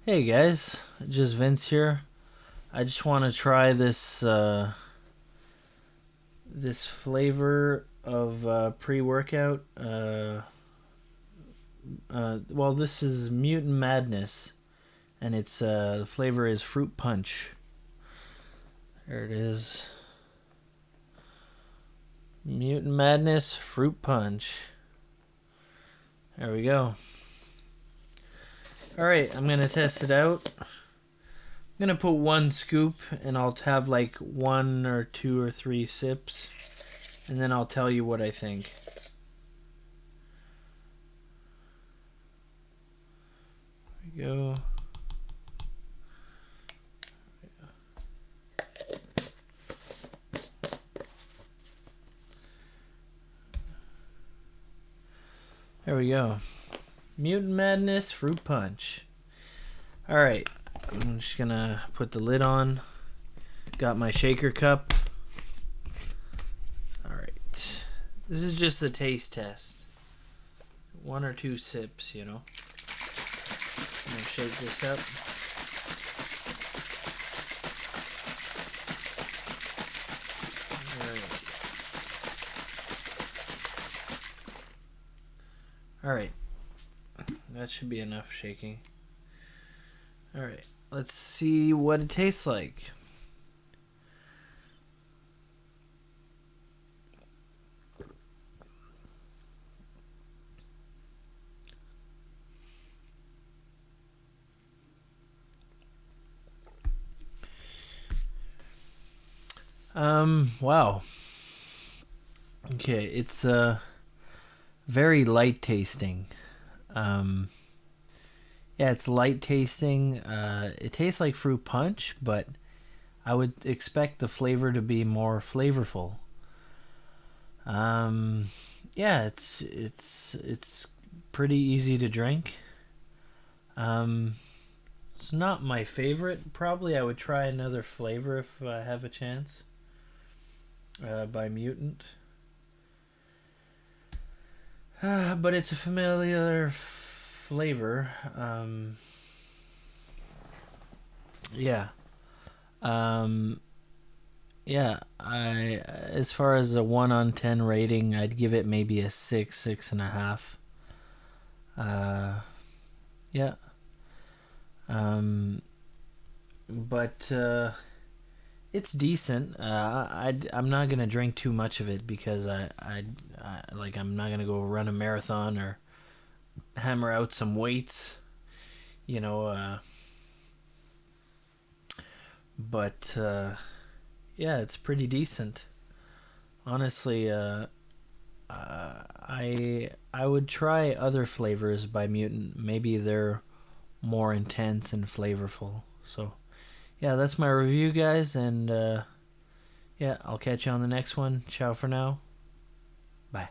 Hey guys, just Vince here. I just want to try this flavor of pre-workout. Well, this is Mutant Madness, and the flavor is Fruit Punch. There it is, Mutant Madness Fruit Punch. There we go. All right, I'm gonna test it out. I'm gonna put one scoop, and I'll have like one or two or three sips, and then I'll tell you what I think. There we go. There we go. Mutant Madness Fruit Punch. Alright, I'm just gonna put the lid on. Got my shaker cup. Alright. This is just a taste test. One or two sips, you know. I'm gonna shake this up. Alright. That should be enough shaking. Alright, let's see what it tastes like. Wow. Okay, it's very light tasting. Yeah, it's light tasting. It tastes like fruit punch, but I would expect the flavor to be more flavorful. Yeah, it's pretty easy to drink. It's not my favorite. Probably I would try another flavor if I have a chance. By Mutant. But it's a familiar flavor. Yeah. Um, yeah. I As far as a 1 on 10 rating, I'd give it maybe a 6, 6.5. Yeah. Um, but it's decent. I'm not gonna drink too much of it because I'm not gonna go run a marathon or hammer out some weights, you know. But yeah, it's pretty decent. Honestly, I would try other flavors by Mutant. Maybe they're more intense and flavorful. So yeah, that's my review, guys, and yeah, I'll catch you on the next one. Ciao for now. Bye.